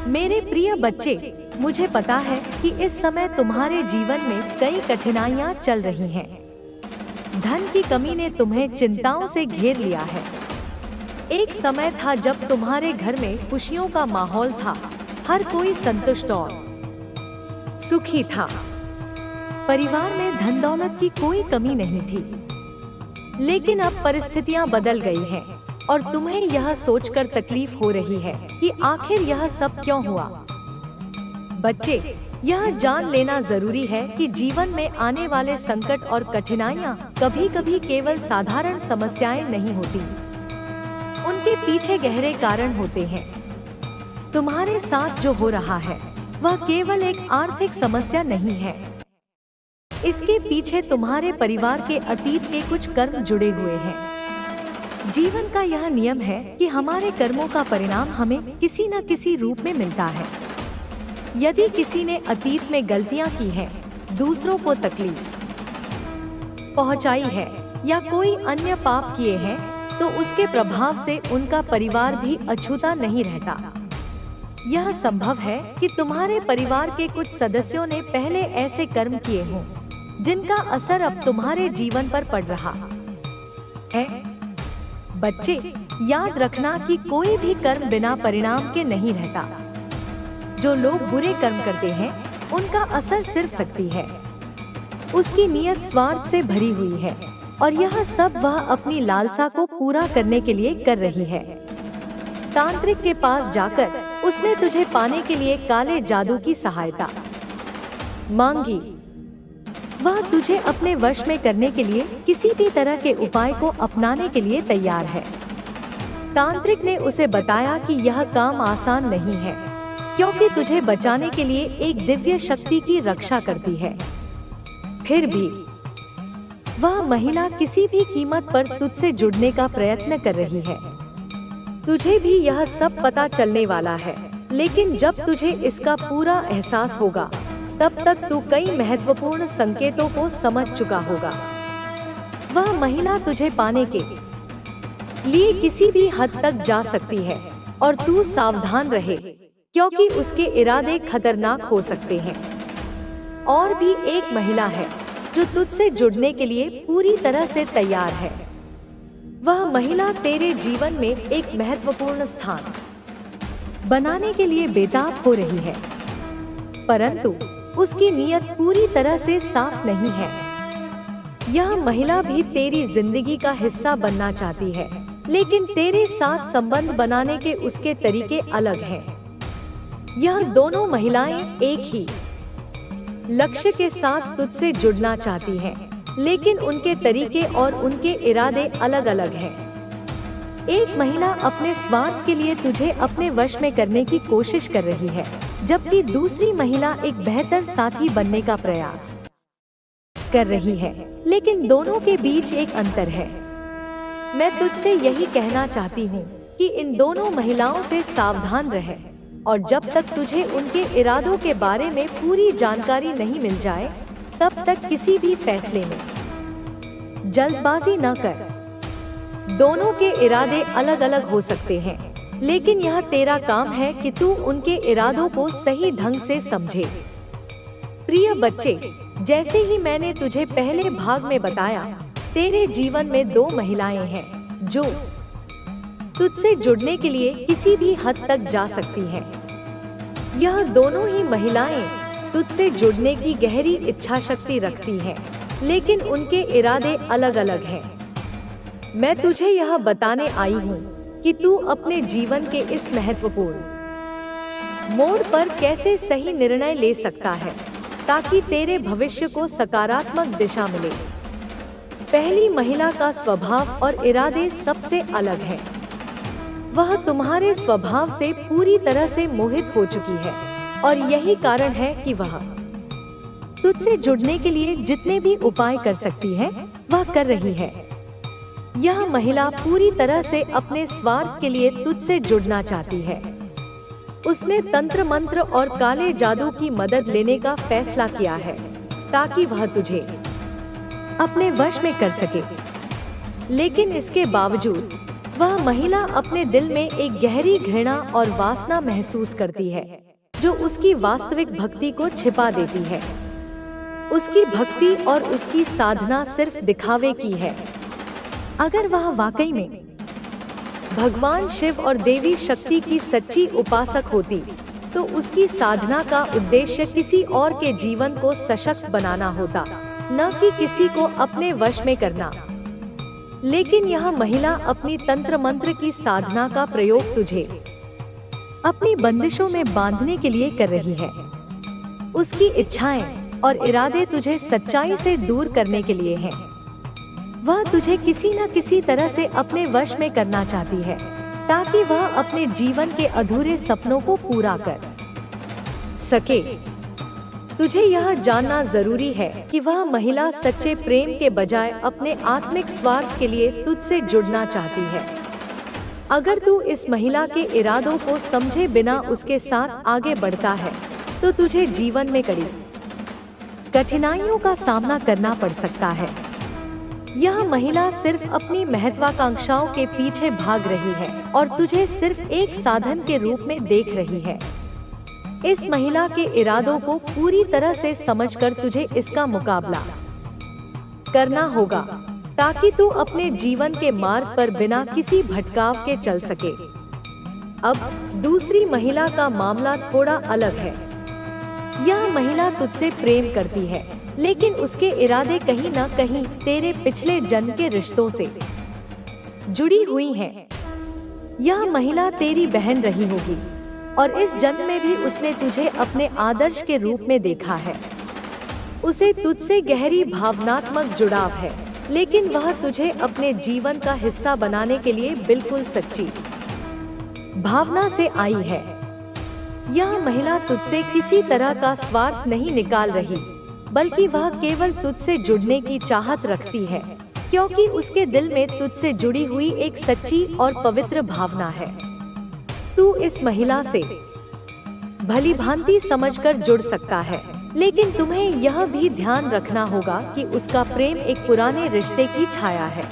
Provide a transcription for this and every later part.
मेरे प्रिय बच्चे, मुझे पता है कि इस समय तुम्हारे जीवन में कई कठिनाइयां चल रही हैं। धन की कमी ने तुम्हें चिंताओं से घेर लिया है। एक समय था जब तुम्हारे घर में खुशियों का माहौल था, हर कोई संतुष्ट और सुखी था। परिवार में धन दौलत की कोई कमी नहीं थी। लेकिन अब परिस्थितियां बदल गई हैं और तुम्हें यह सोचकर तकलीफ हो रही है कि आखिर यह सब क्यों हुआ। बच्चे, यह जान लेना जरूरी है कि जीवन में आने वाले संकट और कठिनाइयां कभी-कभी केवल साधारण समस्याएं नहीं होती, उनके पीछे गहरे कारण होते हैं। तुम्हारे साथ जो हो रहा है वह केवल एक आर्थिक समस्या नहीं है। इसके पीछे तुम्हारे परिवार के अतीत के कुछ कर्म जुड़े हुए हैं। जीवन का यह नियम है कि हमारे कर्मों का परिणाम हमें किसी न किसी रूप में मिलता है। यदि किसी ने अतीत में गलतियां की हैं, दूसरों को तकलीफ पहुंचाई है या कोई अन्य पाप किए हैं, तो उसके प्रभाव से उनका परिवार भी अछूता नहीं रहता। यह संभव है कि तुम्हारे परिवार के कुछ सदस्यों ने पहले ऐसे कर्म किए हों जिनका असर अब तुम्हारे जीवन पर पड़ रहा है। बच्चे, याद रखना कि कोई भी कर्म बिना परिणाम के नहीं रहता। जो लोग बुरे कर्म करते हैं, उनका असर सिर्फ सकती है। उसकी नीयत स्वार्थ से भरी हुई है और यह सब वह अपनी लालसा को पूरा करने के लिए कर रही है। तांत्रिक के पास जाकर उसने तुझे पाने के लिए काले जादू की सहायता मांगी। वह तुझे अपने वश में करने के लिए किसी भी तरह के उपाय को अपनाने के लिए तैयार है। तांत्रिक ने उसे बताया कि यह काम आसान नहीं है, क्योंकि तुझे बचाने के लिए एक दिव्य शक्ति की रक्षा करती है। फिर भी वह महिला किसी भी कीमत पर तुझसे जुड़ने का प्रयत्न कर रही है। तुझे भी यह सब पता चलने वाला है, लेकिन जब तुझे इसका पूरा एहसास होगा, तब तक तू कई महत्वपूर्ण संकेतों को समझ चुका होगा। वह महिला तुझे पाने के लिए किसी भी हद तक जा सकती है और तू सावधान रहे, क्योंकि उसके इरादे खतरनाक हो सकते हैं। और भी एक महिला है जो तुझसे जुड़ने के लिए पूरी तरह से तैयार है। वह महिला तेरे जीवन में एक महत्वपूर्ण स्थान बनाने के लिए बेताब हो रही है, परंतु उसकी नीयत पूरी तरह से साफ नहीं है। यह महिला भी तेरी जिंदगी का हिस्सा बनना चाहती है, लेकिन तेरे साथ संबंध बनाने के उसके तरीके अलग हैं। यह दोनों महिलाएं एक ही लक्ष्य के साथ तुझसे जुड़ना चाहती हैं, लेकिन उनके तरीके और उनके इरादे अलग अलग हैं। एक महिला अपने स्वार्थ के लिए तुझे अपने वश में करने की कोशिश कर रही है, जबकि दूसरी महिला एक बेहतर साथी बनने का प्रयास कर रही है। लेकिन दोनों के बीच एक अंतर है। मैं तुझसे यही कहना चाहती हूँ कि इन दोनों महिलाओं से सावधान रहे, और जब तक तुझे उनके इरादों के बारे में पूरी जानकारी नहीं मिल जाए, तब तक किसी भी फैसले में जल्दबाजी न कर। दोनों के इरादे अलग अलग हो सकते हैं, लेकिन यह तेरा काम है कि तू उनके इरादों को सही ढंग से समझे। प्रिय बच्चे, जैसे ही मैंने तुझे पहले भाग में बताया, तेरे जीवन में दो महिलाएं हैं जो तुझसे जुड़ने के लिए किसी भी हद तक जा सकती हैं। यह दोनों ही महिलाएं तुझसे जुड़ने की गहरी इच्छा शक्ति रखती हैं, लेकिन उनके इरादे अलग अलग हैं। मैं तुझे यह बताने आई हूँ कि तू अपने जीवन के इस महत्वपूर्ण मोड़ पर कैसे सही निर्णय ले सकता है, ताकि तेरे भविष्य को सकारात्मक दिशा मिले। पहली महिला का स्वभाव और इरादे सबसे अलग हैं। वह तुम्हारे स्वभाव से पूरी तरह से मोहित हो चुकी है, और यही कारण है कि वह तुझसे जुड़ने के लिए जितने भी उपाय कर सकती है, वह कर रही है। यह महिला पूरी तरह से अपने स्वार्थ के लिए तुझसे जुड़ना चाहती है। उसने तंत्र मंत्र और काले जादू की मदद लेने का फैसला किया है, ताकि वह तुझे अपने वश में कर सके। लेकिन इसके बावजूद वह महिला अपने दिल में एक गहरी घृणा और वासना महसूस करती है, जो उसकी वास्तविक भक्ति को छिपा देती है। उसकी भक्ति और उसकी साधना सिर्फ दिखावे की है। अगर वह वाकई में भगवान शिव और देवी शक्ति की सच्ची उपासक होती, तो उसकी साधना का उद्देश्य किसी और के जीवन को सशक्त बनाना होता, न कि किसी को अपने वश में करना। लेकिन यह महिला अपनी तंत्र मंत्र की साधना का प्रयोग तुझे अपनी बंदिशों में बांधने के लिए कर रही है। उसकी इच्छाएं और इरादे तुझे सच्चाई से दूर करने के लिए हैं। वह तुझे किसी न किसी तरह से अपने वश में करना चाहती है, ताकि वह अपने जीवन के अधूरे सपनों को पूरा कर सके। तुझे यह जानना जरूरी है कि वह महिला सच्चे प्रेम के बजाय अपने आत्मिक स्वार्थ के लिए तुझसे जुड़ना चाहती है। अगर तू इस महिला के इरादों को समझे बिना उसके साथ आगे बढ़ता है, तो तुझे जीवन में कड़ी कठिनाइयों का सामना करना पड़ सकता है। यह महिला सिर्फ अपनी महत्वाकांक्षाओं के पीछे भाग रही है और तुझे सिर्फ एक साधन के रूप में देख रही है। इस महिला के इरादों को पूरी तरह से समझकर तुझे इसका मुकाबला करना होगा, ताकि तू अपने जीवन के मार्ग पर बिना किसी भटकाव के चल सके। अब दूसरी महिला का मामला थोड़ा अलग है। यह महिला तुझसे प्रेम करती है, लेकिन उसके इरादे कहीं न कहीं तेरे पिछले जन्म के रिश्तों से जुड़ी हुई हैं। यह महिला तेरी बहन रही होगी और इस जन्म में भी उसने तुझे अपने आदर्श के रूप में देखा है। उसे तुझसे गहरी भावनात्मक जुड़ाव है, लेकिन वह तुझे अपने जीवन का हिस्सा बनाने के लिए बिल्कुल सच्ची भावना से आई है। यह महिला तुझसे किसी तरह का स्वार्थ नहीं निकाल रही, बल्कि वह केवल तुझसे जुड़ने की चाहत रखती है, क्योंकि उसके दिल में तुझसे जुड़ी हुई एक सच्ची और पवित्र भावना है। तू इस महिला से भली भांति समझकर जुड़ सकता है, लेकिन तुम्हें यह भी ध्यान रखना होगा कि उसका प्रेम एक पुराने रिश्ते की छाया है।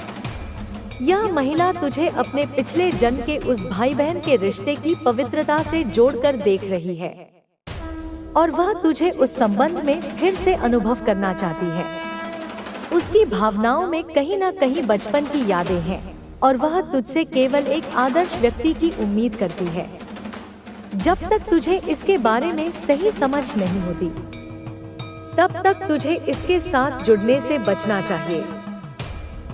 यह महिला तुझे अपने पिछले जन्म के उस भाई बहन के रिश्ते की पवित्रता से जोड़कर देख रही है, और वह तुझे उस संबंध में फिर से अनुभव करना चाहती है। उसकी भावनाओं में कहीं न कहीं बचपन की यादें हैं, और वह तुझसे केवल एक आदर्श व्यक्ति की उम्मीद करती है। जब तक तुझे इसके बारे में सही समझ नहीं होती, तब तक तुझे इसके साथ जुड़ने से बचना चाहिए।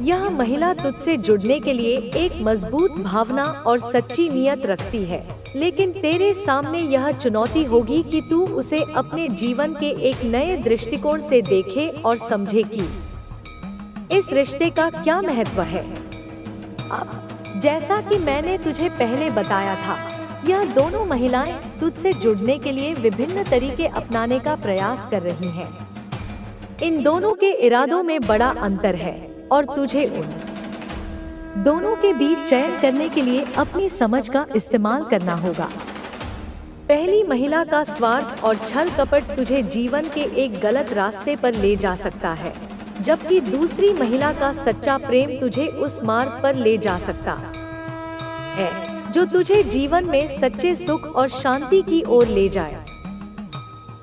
यह महिला तुझसे जुड़ने के लिए एक मजबूत भावना और सच्ची नियत रखती है, लेकिन तेरे सामने यह चुनौती होगी कि तू उसे अपने जीवन के एक नए दृष्टिकोण से देखे और समझे कि इस रिश्ते का क्या महत्व है। अब जैसा कि मैंने तुझे पहले बताया था, यह दोनों महिलाएं तुझसे जुड़ने के लिए विभिन्न तरीके अपनाने का प्रयास कर रही हैं। इन दोनों के इरादों में बड़ा अंतर है, और तुझे उन दोनों के बीच चयन करने के लिए अपनी समझ का इस्तेमाल करना होगा। पहली महिला का स्वार्थ और छल कपट तुझे जीवन के एक गलत रास्ते पर ले जा सकता है, जबकि दूसरी महिला का सच्चा प्रेम तुझे उस मार्ग पर ले जा सकता है जो तुझे जीवन में सच्चे सुख और शांति की ओर ले जाए।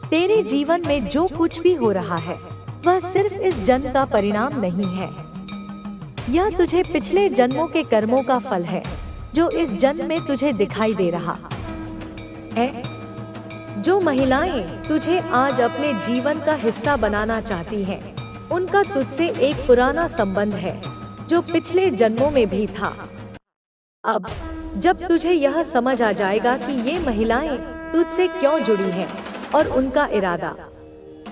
तेरे जीवन में जो कुछ भी हो रहा है, वह सिर्फ इस जन्म का परिणाम नहीं है। यह तुझे पिछले जन्मों के कर्मों का फल है, जो इस जन्म में तुझे दिखाई दे रहा है। जो महिलाएं तुझे आज अपने जीवन का हिस्सा बनाना चाहती हैं, उनका तुझसे एक पुराना संबंध है, जो पिछले जन्मों में भी था। अब जब तुझे यह समझ आ जाएगा कि ये महिलाएं तुझसे क्यों जुड़ी हैं और उनका इरादा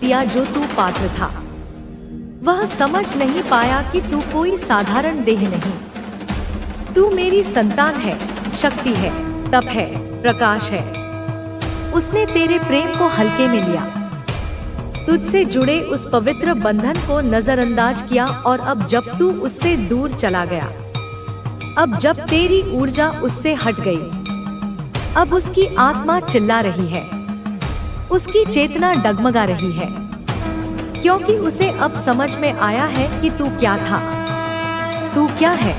या जो तू पात्र था, वह समझ नहीं पाया कि तू कोई साधारण देह नहीं, तू मेरी संतान है, शक्ति है, तप है, प्रकाश है। उसने तेरे प्रेम को हल्के में लिया, तुझसे जुड़े उस पवित्र बंधन को नजरअंदाज किया, और अब जब तू उससे दूर चला गया, अब जब तेरी ऊर्जा उससे हट गई, अब उसकी आत्मा चिल्ला रही है, उसकी चेतना डगमगा रही है, क्योंकि उसे अब समझ में आया है कि तू क्या था, तू क्या है।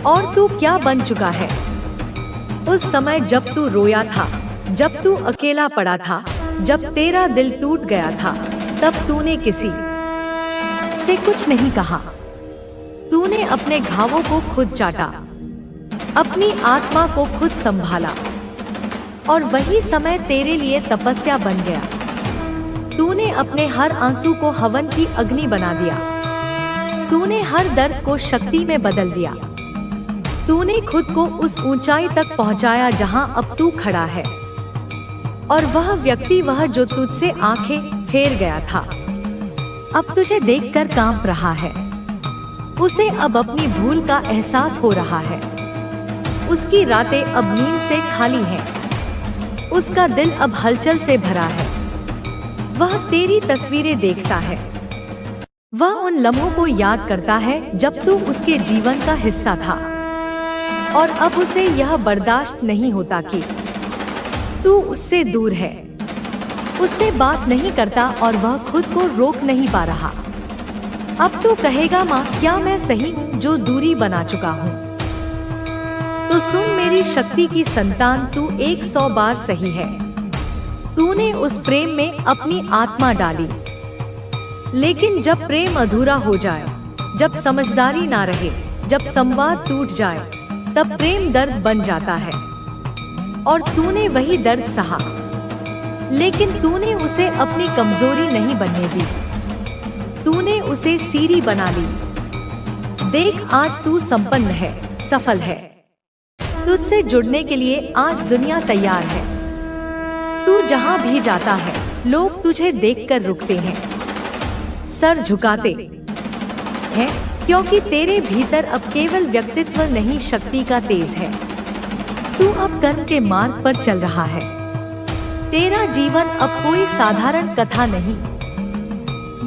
और तू क्या बन चुका है। उस समय जब तू रोया था, जब तू अकेला पड़ा था, जब तेरा दिल टूट गया था, तब तूने किसी से कुछ नहीं कहा। तूने अपने घावों को खुद चाटा, अपनी आत्मा को खुद संभाला, और वही समय तेरे लिए तपस्या बन गया। तूने अपने हर आंसू को हवन की अग्नि बना दिया। तूने हर दर्द को शक्ति में बदल दिया। तूने खुद को उस ऊंचाई तक पहुंचाया जहां अब तू खड़ा है। और वह व्यक्ति, वह जो तुझसे आंखें फेर गया था, अब तुझे देखकर कांप रहा है। उसे अब अपनी भूल का एहसास हो रहा है। उसकी रातें अब नींद से खाली हैं। उसका दिल अब हलचल से भरा है। वह तेरी तस्वीरें देखता है। वह उन लम्हों को याद करता है जब तू उसके जीवन का हिस्सा था। और अब उसे यह बर्दाश्त नहीं होता कि तू उससे दूर है, उससे बात नहीं करता और वह खुद को रोक नहीं पा रहा। अब तू कहेगा, माँ क्या मैं सही हूँ जो दूरी बना चुका हूँ? तो सुन मेरी शक्ति की संतान, तू 100 बार सही है। तूने उस प्रेम में अपनी आत्मा डाली, लेकिन जब प्रेम अधूरा हो जाए, जब समझदारी ना रहे, जब संवाद टूट जाए, तब प्रेम दर्द बन जाता है। और तूने वही दर्द सहा, लेकिन तूने उसे अपनी कमजोरी नहीं बनने दी। तूने उसे सीढ़ी बना ली। देख, आज तू संपन्न है, सफल है। तुझसे जुड़ने के लिए आज दुनिया तैयार है। तू जहां भी जाता है, लोग तुझे देखकर रुकते हैं, सर झुकाते हैं, क्योंकि तेरे भीतर अब केवल व्यक्तित्व नहीं, शक्ति का तेज है। तू अब कर्म के मार्ग पर चल रहा है। तेरा जीवन अब कोई साधारण कथा नहीं,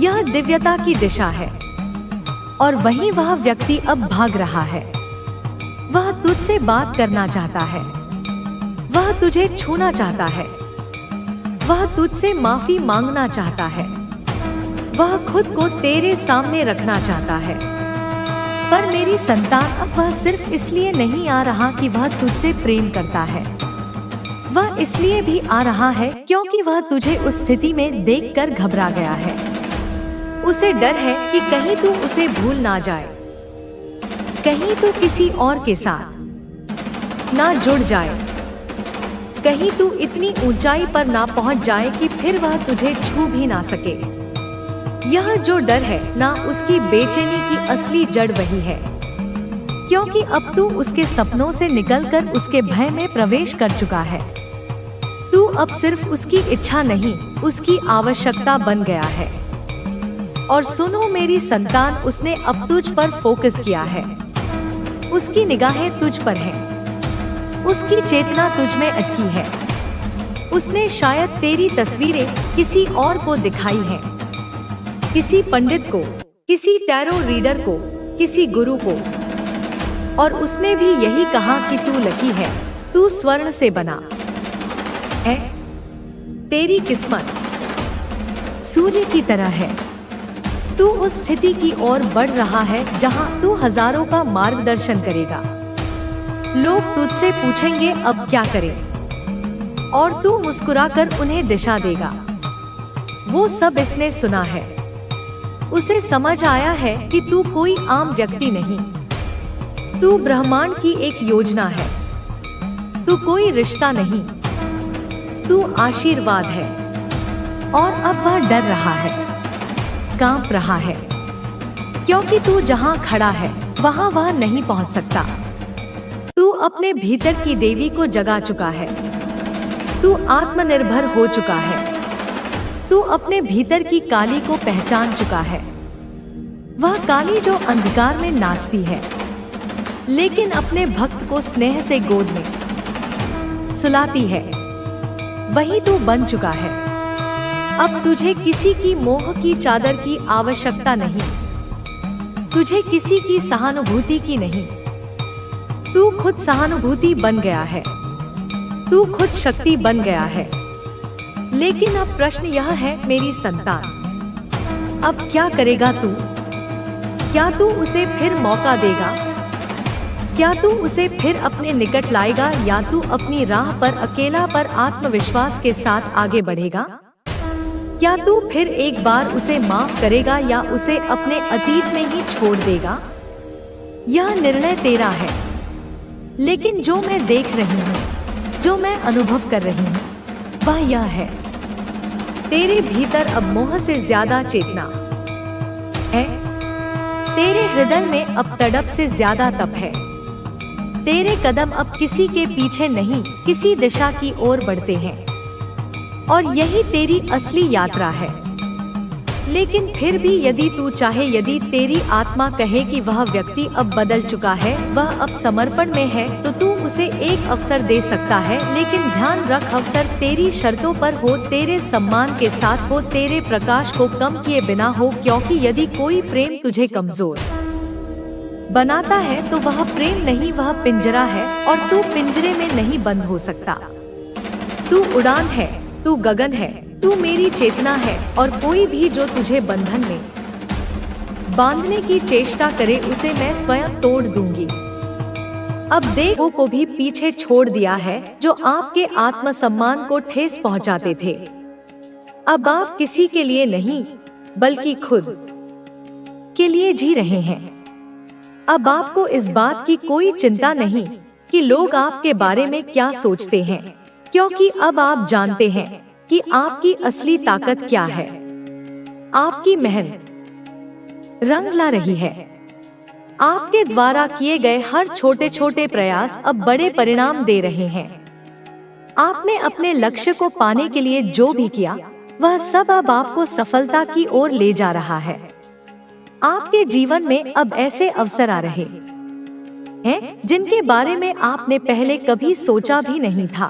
यह दिव्यता की दिशा है। और वहीं वह व्यक्ति अब भाग रहा है। वह तुझसे बात करना चाहता है। वह तुझे छूना चाहता है। वह तुझसे माफी मांगना चाहता है। वह खुद को तेरे सामने रखना चाहता है। पर मेरी संतान, अब वह सिर्फ इसलिए नहीं आ रहा कि वह तुझसे प्रेम करता है। वह इसलिए भी आ रहा है क्योंकि वह तुझे उस स्थिति में देखकर घबरा गया है। उसे डर है कि कहीं तू उसे भूल ना जाए, कहीं तू किसी और के साथ ना जुड़ जाए, कहीं तू इतनी ऊंचाई पर ना पहुंच जाए कि फिर वह तुझे छू भी ना सके। यह जो डर है ना, उसकी बेचैनी की असली जड़ वही है, क्योंकि अब तू उसके सपनों से निकलकर उसके भय में प्रवेश कर चुका है। तू अब सिर्फ उसकी इच्छा नहीं, उसकी आवश्यकता बन गया है। और सुनो मेरी संतान, उसने अब तुझ पर फोकस किया है। उसकी निगाहें तुझ पर हैं। उसकी चेतना तुझ में अटकी है। उसने शायद तेरी तस्वीरें किसी और को दिखाई हैं, किसी पंडित को, किसी टैरो रीडर को, किसी गुरु को, और उसने भी यही कहा कि तू लकी है, तू स्वर्ण से बना है, तेरी किस्मत सूर्य की तरह है। तू उस स्थिति की ओर बढ़ रहा है जहां तू हजारों का मार्गदर्शन करेगा। लोग तुझसे पूछेंगे अब क्या करें, और तू मुस्कुराकर उन्हें दिशा देगा। वो सब इसने सुना है। उसे समझ आया है कि तू कोई आम व्यक्ति नहीं, तू ब्रह्मांड की एक योजना है। तू कोई रिश्ता नहीं, तू आशीर्वाद है। और अब वह डर रहा है, कांप रहा है, क्योंकि तू जहां खड़ा है वहां वह नहीं पहुंच सकता। तू अपने भीतर की देवी को जगा चुका है। तू आत्मनिर्भर हो चुका है। तू अपने भीतर की काली को पहचान चुका है। वह काली जो अंधकार में नाचती है, लेकिन अपने भक्त को स्नेह से गोद में सुलाती है। वही तू बन चुका है। अब तुझे किसी की मोह की चादर की आवश्यकता नहीं, तुझे किसी की सहानुभूति की नहीं। तू खुद सहानुभूति बन गया है। तू खुद शक्ति बन गया है। लेकिन अब प्रश्न यह है मेरी संतान, अब क्या करेगा तू? क्या तू उसे फिर मौका देगा? क्या तू उसे फिर अपने निकट लाएगा या तू अपनी राह पर अकेला पर आत्मविश्वास के साथ आगे बढ़ेगा? क्या तू फिर एक बार उसे माफ करेगा या उसे अपने अतीत में ही छोड़ देगा? यह निर्णय तेरा है। लेकिन जो मैं देख रही हूँ, जो मैं अनुभव कर रही हूँ, वह यह है, तेरे भीतर अब मोह से ज्यादा चेतना है। तेरे हृदय में अब तड़प से ज्यादा तप है। तेरे कदम अब किसी के पीछे नहीं, किसी दिशा की ओर बढ़ते हैं, और यही तेरी असली यात्रा है। लेकिन फिर भी यदि तू चाहे, यदि तेरी आत्मा कहे कि वह व्यक्ति अब बदल चुका है, वह अब समर्पण में है, तो तू उसे एक अवसर दे सकता है। लेकिन ध्यान रख, अवसर तेरी शर्तों पर हो, तेरे सम्मान के साथ हो, तेरे प्रकाश को कम किए बिना हो। क्योंकि यदि कोई प्रेम तुझे कमजोर बनाता है तो वह प्रेम नहीं, वह पिंजरा है, और तू पिंजरे में नहीं बंद हो सकता। तू उड़ान है, तू गगन है, तू मेरी चेतना है, और कोई भी जो तुझे बंधन में बांधने की चेष्टा करे उसे मैं स्वयं तोड़ दूंगी। अब देखो को भी पीछे छोड़ दिया है जो आपके आत्मसम्मान को ठेस पहुंचाते थे। अब आप किसी के लिए नहीं बल्कि खुद के लिए जी रहे हैं। अब आपको इस बात की कोई चिंता नहीं कि लोग आपके बारे में क्या सोचते हैं, क्योंकि अब आप जानते हैं कि आपकी असली ताकत क्या है। आपकी मेहनत रंग ला रही है। आपके द्वारा किए गए हर छोटे छोटे प्रयास अब बड़े परिणाम दे रहे हैं। आपने अपने लक्ष्य को पाने के लिए जो भी किया, वह सब अब आपको सफलता की ओर ले जा रहा है। आपके जीवन में अब ऐसे अवसर आ रहे हैं जिनके बारे में आपने पहले कभी सोचा भी नहीं था।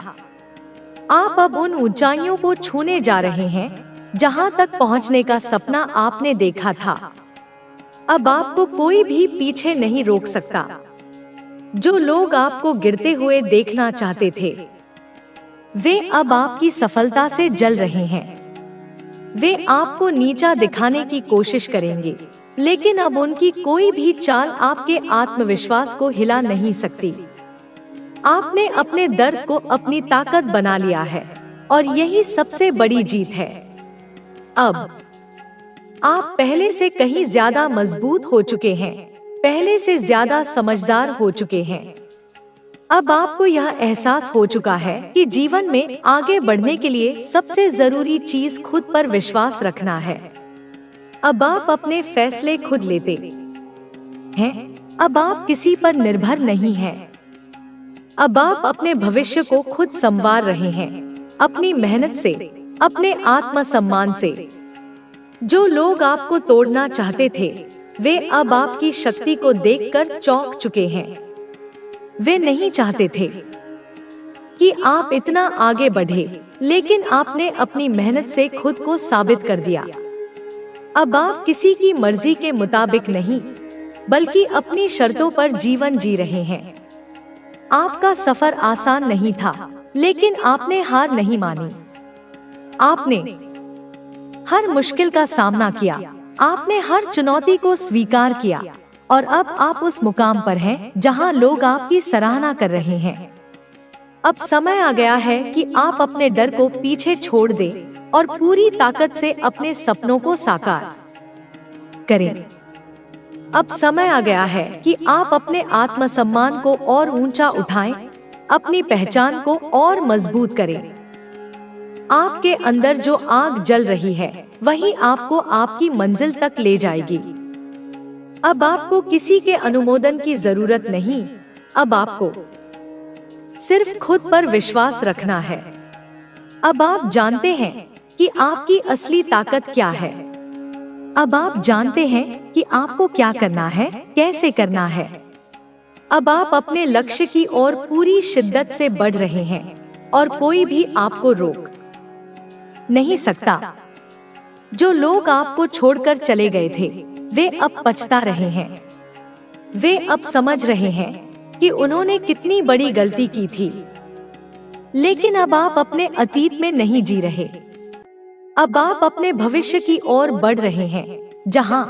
आप अब उन ऊंचाइयों को छूने जा रहे हैं जहां तक पहुंचने का सपना आपने देखा था। अब आपको कोई भी पीछे नहीं रोक सकता। जो लोग आपको गिरते हुए देखना चाहते थे, वे अब आपकी सफलता से जल रहे हैं। वे आपको नीचा दिखाने की कोशिश करेंगे, लेकिन अब उनकी कोई भी चाल आपके आत्मविश्वास को हिला नहीं सकती। आपने अपने दर्द को अपनी ताकत बना लिया है, और यही सबसे बड़ी जीत है। अब आप पहले से कहीं ज्यादा मजबूत हो चुके हैं, पहले से ज्यादा समझदार हो चुके हैं। अब आपको यह एहसास हो चुका है कि जीवन में आगे बढ़ने के लिए सबसे जरूरी चीज खुद पर विश्वास रखना है। अब आप अपने फैसले खुद लेते हैं। अब आप किसी पर निर्भर नहीं हैं। अब आप अपने भविष्य को खुद संवार रहे हैं, अपनी मेहनत से, अपने आत्मसम्मान से। जो लोग आपको तोड़ना चाहते थे, वे अब आपकी शक्ति को देखकर चौंक चुके हैं। वे नहीं चाहते थे कि आप इतना आगे बढ़े, लेकिन आपने अपनी मेहनत से खुद को साबित कर दिया। अब आप किसी की मर्जी के मुताबिक नहीं, बल्कि अपनी शर्तों पर जीवन जी रहे हैं। आपका सफर आसान नहीं था, लेकिन आपने हार नहीं मानी। आपने हर मुश्किल का सामना किया, आपने हर चुनौती को स्वीकार किया, और अब आप उस मुकाम पर हैं जहां लोग आपकी सराहना कर रहे हैं। अब समय आ गया है कि आप अपने डर को पीछे छोड़ दें और पूरी ताकत से अपने सपनों को साकार करें। अब समय आ गया है कि आप अपने आत्मसम्मान को और ऊंचा उठाएं, अपनी पहचान को और मजबूत करें। आपके अंदर जो आग जल रही है, वही आपको आपकी मंजिल तक ले जाएगी। अब आपको किसी के अनुमोदन की जरूरत नहीं। अब आपको सिर्फ खुद पर विश्वास रखना है। अब आप जानते हैं कि आपकी असली ताकत क्या है। अब आप जानते हैं कि आपको क्या करना है, कैसे करना है। अब आप अपने लक्ष्य की ओर पूरी शिद्दत से बढ़ रहे हैं, और कोई भी आपको रोक नहीं सकता। जो लोग आपको छोड़कर चले गए थे, वे अब पछता रहे हैं। वे अब समझ रहे हैं कि उन्होंने कितनी बड़ी गलती की थी। लेकिन अब आप अपने अतीत में नहीं जी रहे। अब आप अपने भविष्य की ओर बढ़ रहे हैं, जहां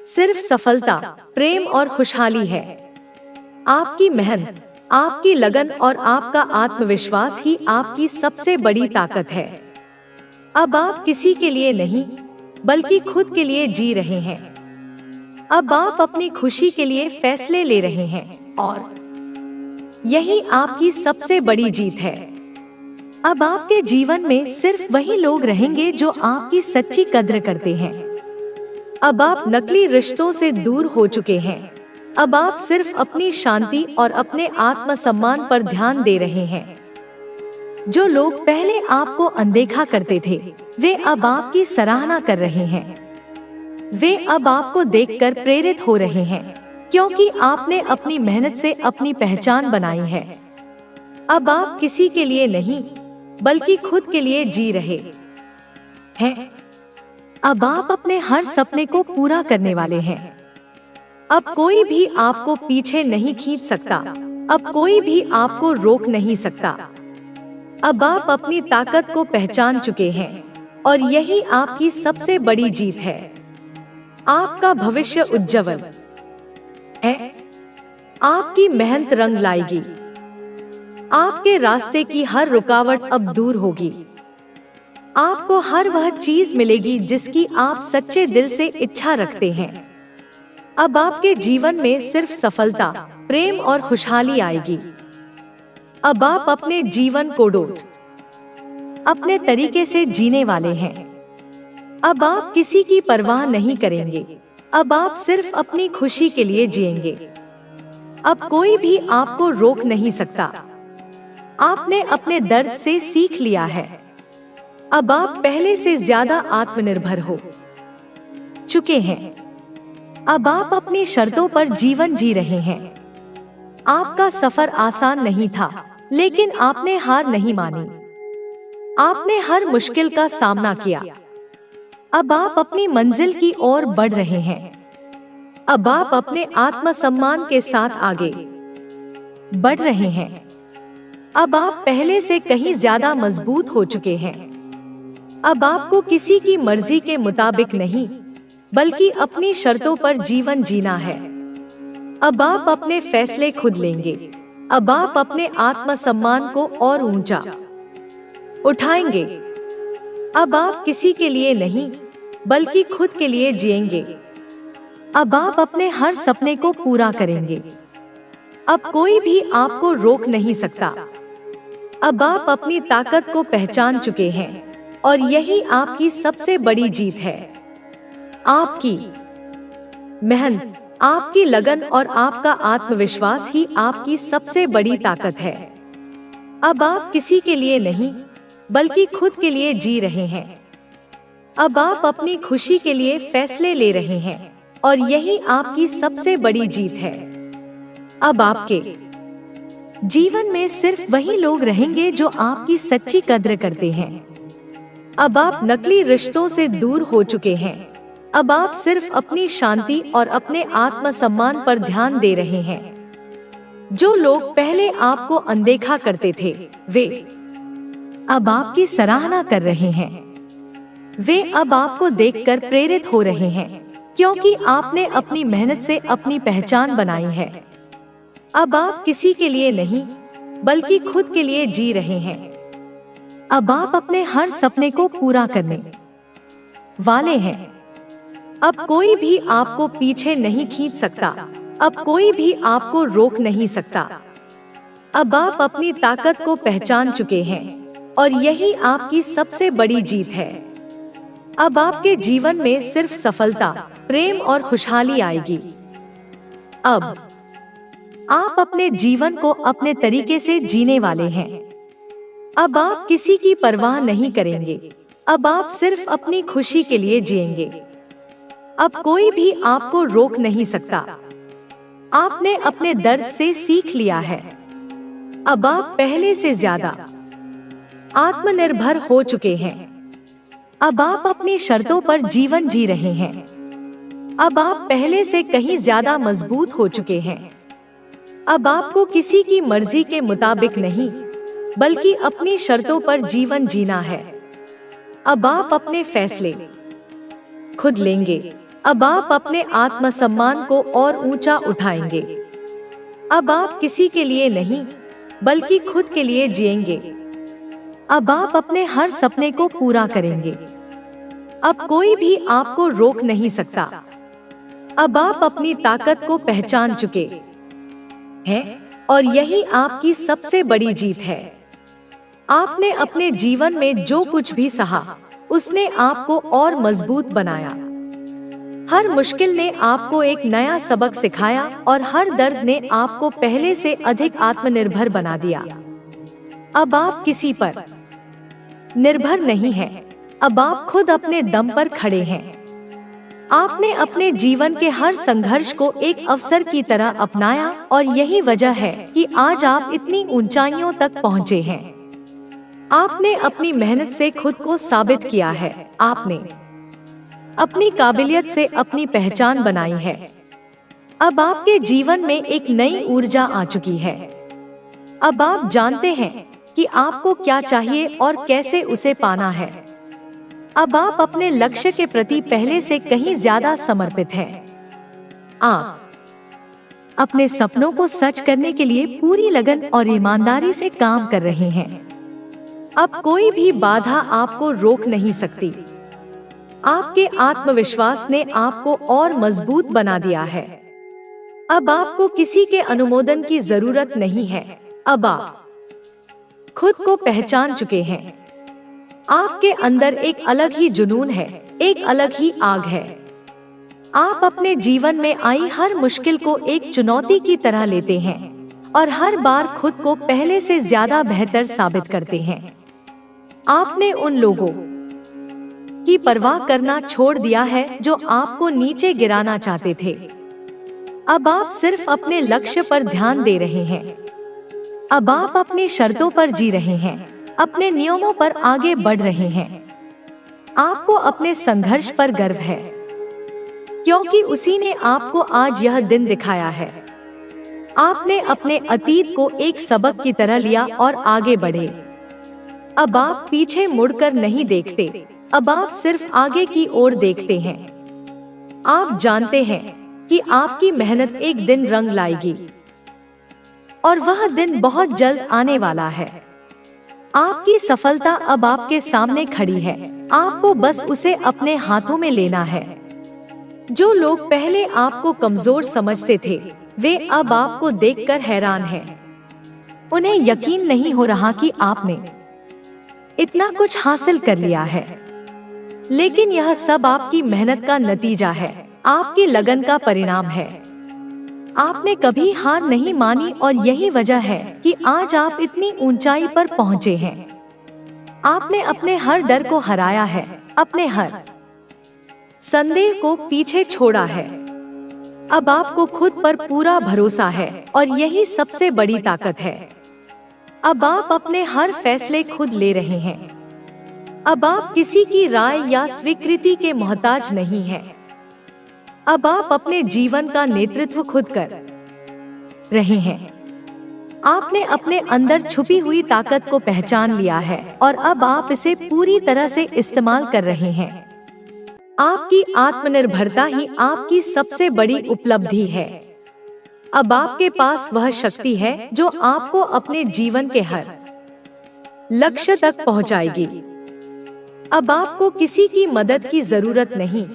सिर्फ सफलता, प्रेम और खुशहाली है। आपकी मेहनत, आपकी लगन और आपका आत्मविश्वास ही आपकी सबसे बड़ी ताकत है। अब आप किसी के लिए नहीं, बल्कि खुद के लिए जी रहे हैं। अब आप अपनी खुशी के लिए फैसले ले रहे हैं और यही आपकी सबसे बड़ी जीत है। अब आपके जीवन में सिर्फ वही लोग रहेंगे जो आपकी सच्ची कद्र करते हैं। अब आप नकली रिश्तों से दूर हो चुके हैं। अब आप सिर्फ अपनी शांति और अपने आत्मसम्मान पर ध्यान दे रहे हैं। जो लोग पहले आपको अनदेखा करते थे, वे अब आपकी सराहना कर रहे हैं। वे अब आपको देखकर प्रेरित हो रहे हैं, क्योंकि आपने अपनी मेहनत से अपनी पहचान बनाई है। अब आप किसी के लिए नहीं, बल्कि खुद के लिए जी रहे हैं। अब आप अपने हर सपने को पूरा करने वाले हैं। अब कोई भी आपको पीछे नहीं खींच सकता। अब कोई भी आपको रोक नहीं सकता। अब आप अपनी ताकत को पहचान चुके हैं और यही आपकी सबसे बड़ी जीत है। आपका भविष्य उज्जवल है। आपकी मेहनत रंग लाएगी। आपके रास्ते की हर रुकावट अब दूर होगी। आपको हर वह चीज मिलेगी जिसकी आप सच्चे दिल से इच्छा रखते हैं। अब आपके जीवन में सिर्फ सफलता, प्रेम और खुशहाली आएगी। अब आप अपने जीवन को अपने तरीके से जीने वाले हैं। अब आप किसी की परवाह नहीं करेंगे। अब आप सिर्फ अपनी खुशी के लिए जिएंगे। अब कोई भी आपको रोक नहीं सकता। आपने अपने दर्द से सीख लिया है। अब आप पहले से ज्यादा आत्मनिर्भर हो चुके हैं। अब आप अपनी शर्तों पर जीवन जी रहे हैं। आपका सफर आसान नहीं था, लेकिन आपने हार नहीं मानी। आपने हर मुश्किल का सामना किया। अब आप अपनी मंजिल की ओर बढ़ रहे हैं। अब आप अपने आत्मसम्मान के साथ आगे बढ़ रहे हैं। अब आप पहले से कहीं ज्यादा मजबूत हो चुके हैं। अब आपको किसी की मर्जी के मुताबिक नहीं, बल्कि अपनी शर्तों पर जीवन जीना है। अब आप अपने फैसले खुद लेंगे। अब आप अपने आत्मसम्मान को और ऊंचा उठाएंगे। अब आप किसी के लिए नहीं, बल्कि खुद के लिए जिएंगे। अब आप अपने हर सपने को पूरा करेंगे। अब कोई भी आपको रोक नहीं सकता। अब आप अपनी ताकत को पहचान चुके हैं और यही आपकी सबसे बड़ी जीत है। आपकी मेहनत, आपकी लगन और आपका आत्मविश्वास ही आपकी सबसे बड़ी ताकत है। अब आप किसी के लिए नहीं, बल्कि खुद के लिए जी रहे हैं। अब आप अपनी खुशी के लिए फैसले ले रहे हैं और यही आपकी सबसे बड़ी जीत है। अब आपके जीवन में सिर्फ वही लोग रहेंगे जो आपकी सच्ची कद्र करते हैं। अब आप नकली रिश्तों से दूर हो चुके हैं। अब आप सिर्फ अपनी शांति और अपने आत्मसम्मान पर ध्यान दे रहे हैं। जो लोग पहले आपको अनदेखा करते थे, वे अब आपकी सराहना कर रहे हैं। वे अब आपको देखकर प्रेरित हो रहे हैं, क्योंकि आपने अपनी मेहनत से अपनी पहचान बनाई है। अब आप किसी के लिए नहीं, बल्कि खुद के लिए जी रहे हैं। अब आप अपने हर सपने को पूरा करने वाले हैं। अब कोई भी आपको पीछे नहीं खींच सकता। अब कोई भी आपको रोक नहीं सकता। अब आप अपनी ताकत को पहचान चुके हैं और यही आपकी सबसे बड़ी जीत है। अब आपके जीवन में सिर्फ सफलता, प्रेम और खुशहाली आएगी। अब आप अपने जीवन को अपने तरीके से जीने वाले हैं। अब आप किसी की परवाह नहीं करेंगे। अब आप सिर्फ अपनी खुशी के लिए जिएंगे। अब कोई भी आपको रोक नहीं सकता। आपने अपने दर्द से सीख लिया है। अब आप पहले से ज्यादा आत्मनिर्भर हो चुके हैं। अब आप अपनी शर्तों पर जीवन जी रहे हैं। अब आप पहले से कहीं ज्यादा मजबूत हो चुके हैं। अब आपको किसी की मर्जी के मुताबिक नहीं, बल्कि अपनी शर्तों पर जीवन जीना है। अब आप अपने फैसले खुद लेंगे। अब आप अपने आत्मसम्मान को और ऊंचा उठाएंगे। अब आप किसी के लिए नहीं, बल्कि खुद के लिए जिएंगे। अब आप अपने हर सपने को पूरा करेंगे। अब कोई भी आपको रोक नहीं सकता। अब आप अपनी ताकत को पहचान चुके हैं और यही आपकी सबसे बड़ी जीत है। आपने अपने जीवन में जो कुछ भी सहा, उसने आपको और मजबूत बनाया। हर मुश्किल ने आपको एक नया सबक सिखाया और हर दर्द ने आपको पहले से अधिक आत्मनिर्भर बना दिया। अब आप किसी पर निर्भर नहीं हैं। अब आप खुद अपने दम पर खड़े हैं। आपने अपने जीवन के हर संघर्ष को एक अवसर की तरह अपनाया और यही वजह है कि आज आप इतनी ऊंचाइयों तक पहुंचे हैं। आपने अपनी मेहनत से खुद को साबित किया है। आपने अपनी काबिलियत से अपनी पहचान बनाई है। अब आपके जीवन में एक नई ऊर्जा आ चुकी है। अब आप जानते हैं कि आपको क्या चाहिए और कैसे उसे पाना है। अब आप अपने लक्ष्य के प्रति पहले से कहीं ज्यादा समर्पित हैं। आप अपने सपनों को सच करने के लिए पूरी लगन और ईमानदारी से काम कर रहे हैं। अब कोई भी बाधा आपको रोक नहीं सकती। आपके आत्मविश्वास ने आपको और मजबूत बना दिया है। अब आपको किसी के अनुमोदन की जरूरत नहीं है। अब आप खुद को पहचान चुके हैं। आपके अंदर एक अलग ही जुनून है, एक अलग ही आग है। आप अपने जीवन में आई हर मुश्किल को एक चुनौती की तरह लेते हैं और हर बार खुद को पहले से ज्यादा बेहतर साबित करते हैं। आपने उन लोगों की परवाह करना छोड़ दिया है जो आपको नीचे गिराना चाहते थे। अब आप सिर्फ अपने लक्ष्य पर ध्यान दे रहे हैं। अब आप अपनी शर्तों पर जी रहे हैं, अपने नियमों पर आगे बढ़ रहे हैं। आपको अपने संघर्ष पर गर्व है, क्योंकि उसी ने आपको आज यह दिन दिखाया है। आपने अपने अतीत को एक सबक की तरह लिया और आगे बढ़े। अब आप पीछे मुड़कर नहीं देखते, अब आप सिर्फ आगे की ओर देखते हैं। आप जानते हैं कि आपकी मेहनत एक दिन रंग लाएगी और वह दिन बहुत जल्द आने वाला है। आपकी सफलता अब आपके सामने खड़ी है, आपको बस उसे अपने हाथों में लेना है। जो लोग पहले आपको कमजोर समझते थे, वे अब आपको देखकर हैरान हैं। उन्हें यकीन नहीं हो रहा कि आपने इतना कुछ हासिल कर लिया है, लेकिन यह सब आपकी मेहनत का नतीजा है, आपकी लगन का परिणाम है। आपने कभी हार नहीं मानी और यही वजह है कि आज आप इतनी ऊंचाई पर पहुंचे हैं। आपने अपने हर डर को हराया है, अपने हर संदेह को पीछे छोड़ा है। अब आपको खुद पर पूरा भरोसा है और यही सबसे बड़ी ताकत है। अब आप अपने हर फैसले खुद ले रहे हैं। अब आप किसी की राय या स्वीकृति के मोहताज नहीं हैं। अब आप अपने जीवन का नेतृत्व खुद कर रहे हैं। आपने अपने अंदर छुपी हुई ताकत को पहचान लिया है और अब आप इसे पूरी तरह से इस्तेमाल कर रहे हैं। आपकी आत्मनिर्भरता ही आपकी सबसे बड़ी उपलब्धि है। अब आपके पास वह शक्ति है जो आपको अपने जीवन के हर लक्ष्य तक पहुंचाएगी। अब आपको किसी की मदद की जरूरत नहीं।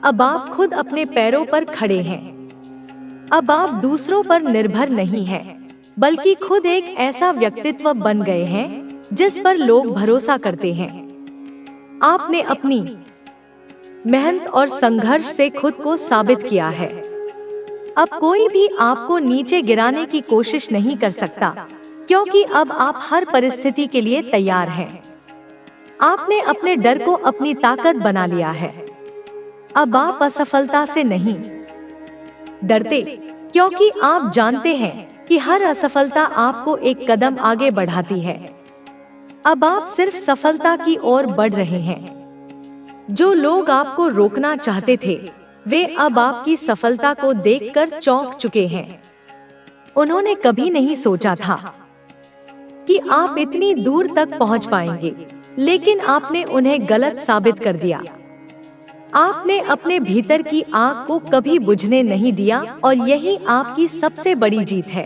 अब आप खुद अपने पैरों पर खड़े हैं। अब आप दूसरों पर निर्भर नहीं हैं, बल्कि खुद एक ऐसा व्यक्तित्व बन गए हैं जिस पर लोग भरोसा करते हैं। आपने अपनी मेहनत और संघर्ष से खुद को साबित किया है। अब कोई भी आपको नीचे गिराने की कोशिश नहीं कर सकता, क्योंकि अब आप हर परिस्थिति के लिए तैयार हैं। आपने अपने डर को अपनी ताकत बना लिया है। अब आप असफलता से नहीं डरते, क्योंकि आप जानते हैं कि हर असफलता आपको एक कदम आगे बढ़ाती है। अब आप सिर्फ सफलता की ओर बढ़ रहे हैं। जो लोग आपको रोकना चाहते थे, वे अब आपकी सफलता को देखकर चौंक चुके हैं। उन्होंने कभी नहीं सोचा था कि आप इतनी दूर तक पहुंच पाएंगे, लेकिन आपने उन्हें गलत साबित कर दिया। आपने अपने भीतर की आग को कभी बुझने नहीं दिया और यही आपकी सबसे बड़ी जीत है।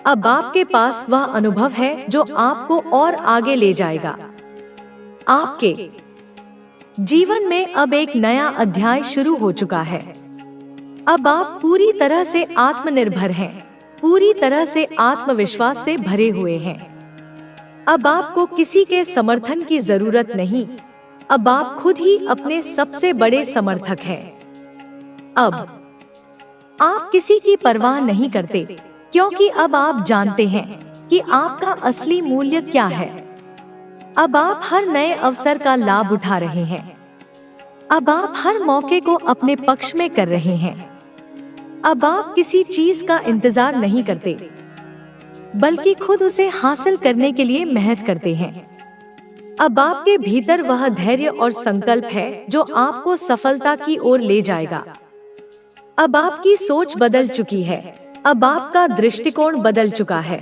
अब आपके पास वह अनुभव है जो आपको और आगे ले जाएगा। आपके जीवन में अब एक नया अध्याय शुरू हो चुका है। अब आप पूरी तरह से आत्मनिर्भर हैं, पूरी तरह से आत्मविश्वास से भरे हुए हैं। अब आपको किसी के समर्थन की जरूरत नहीं। अब आप खुद ही अपने सबसे बड़े समर्थक हैं। अब आप किसी की परवाह नहीं करते, क्योंकि अब आप जानते हैं कि आपका असली मूल्य क्या है। अब आप हर नए अवसर का लाभ उठा रहे हैं। अब आप हर मौके को अपने पक्ष में कर रहे हैं। अब आप किसी चीज का इंतजार नहीं करते, बल्कि खुद उसे हासिल करने के लिए मेहनत करते हैं। अब आपके भीतर वह धैर्य और संकल्प है जो आपको सफलता की ओर ले जाएगा। अब आपकी सोच बदल चुकी है। अब आपका दृष्टिकोण बदल चुका है।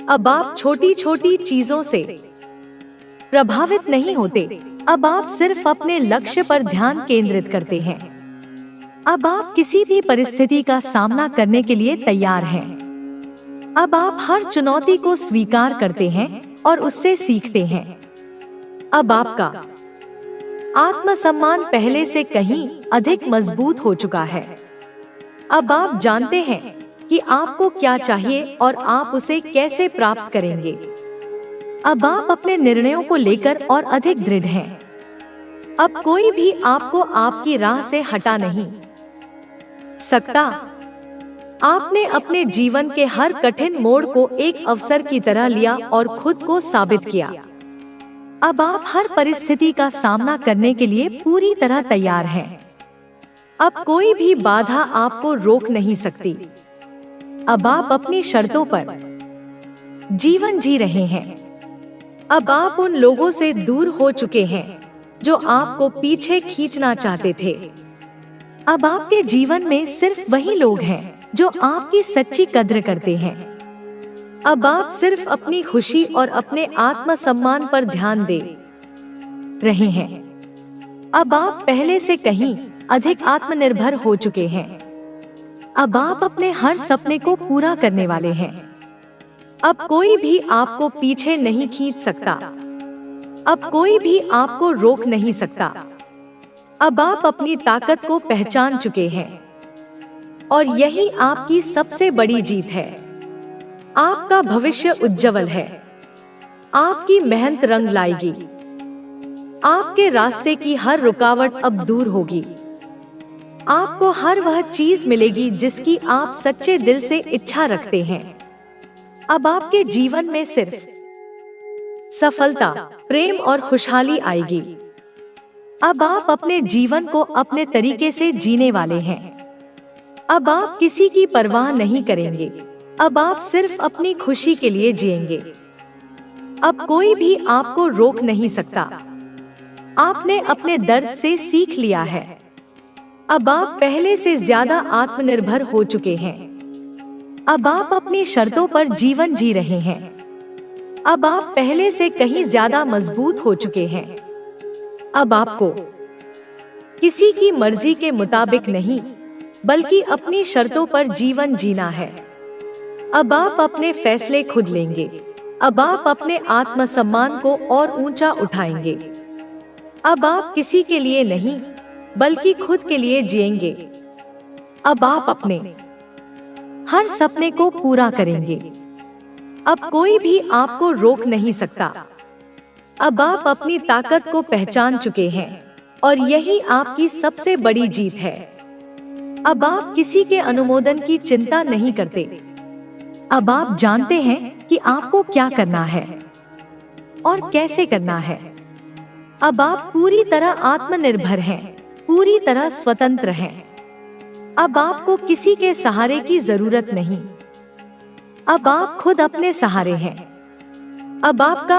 अब आप छोटी छोटी चीजों से प्रभावित नहीं होते। अब आप सिर्फ अपने लक्ष्य पर ध्यान केंद्रित करते हैं। अब आप किसी भी परिस्थिति का सामना करने के लिए तैयार हैं। अब आप हर चुनौती को स्वीकार करते हैं और उससे सीखते हैं। अब आपका आत्मसम्मान पहले से कहीं अधिक मजबूत हो चुका है। अब आप जानते हैं कि आपको क्या चाहिए और आप उसे कैसे प्राप्त करेंगे। अब आप अपने निर्णयों को लेकर और अधिक दृढ़ हैं। अब कोई भी आपको आपकी राह से हटा नहीं सकता। आपने अपने जीवन के हर कठिन मोड़ को एक अवसर की तरह लिया और खुद को साबित किया। अब आप हर परिस्थिति का सामना करने के लिए पूरी तरह तैयार हैं। अब कोई भी बाधा आपको रोक नहीं सकती। अब आप अपनी शर्तों पर जीवन जी रहे हैं। अब आप उन लोगों से दूर हो चुके हैं जो आपको पीछे खींचना चाहते थे। अब आपके जीवन में सिर्फ वही लोग हैं जो आपकी सच्ची कद्र करते हैं। अब आप सिर्फ अपनी खुशी और अपने आत्मसम्मान पर ध्यान दे रहे हैं। अब आप पहले से कहीं अधिक आत्मनिर्भर हो चुके हैं। अब आप अपने हर सपने को पूरा करने वाले हैं। अब कोई भी आपको पीछे नहीं खींच सकता। अब कोई भी आपको रोक नहीं सकता। अब आप अपनी ताकत को पहचान चुके हैं और यही आपकी सबसे बड़ी जीत है। आपका भविष्य उज्जवल है। आपकी मेहनत रंग लाएगी। आपके रास्ते की हर रुकावट अब दूर होगी। आपको हर वह चीज मिलेगी जिसकी आप सच्चे दिल से इच्छा रखते हैं। अब आपके जीवन में सिर्फ सफलता, प्रेम और खुशहाली आएगी। अब आप अपने जीवन को अपने तरीके से जीने वाले हैं। अब आप किसी की परवाह नहीं करेंगे। अब आप सिर्फ अपनी खुशी के लिए जिएंगे। अब कोई भी आपको रोक नहीं सकता। आपने अपने दर्द से सीख लिया है। अब आप पहले से ज्यादा आत्मनिर्भर हो चुके हैं। अब आप अपनी शर्तों पर जीवन जी रहे हैं। अब आप पहले से कहीं ज्यादा मजबूत हो चुके हैं। अब आपको किसी की मर्जी के मुताबिक नहीं, बल्कि अपनी शर्तों पर जीवन जीना है। अब आप अपने फैसले खुद लेंगे। अब आप अपने आत्मसम्मान को और ऊंचा उठाएंगे। अब आप किसी के लिए नहीं, बल्कि खुद के लिए जिएंगे। अब आप अपने हर सपने को पूरा करेंगे। अब कोई भी आपको रोक नहीं सकता। अब आप अपनी ताकत को पहचान चुके हैं और यही आपकी सबसे बड़ी जीत है। अब आप किसी के अनुमोदन की चिंता नहीं करते। अब आप जानते हैं कि आपको क्या करना है और कैसे करना है। अब आप पूरी तरह आत्मनिर्भर हैं, पूरी तरह स्वतंत्र हैं। अब आपको किसी के सहारे की जरूरत नहीं। अब आप खुद अपने सहारे हैं। अब आपका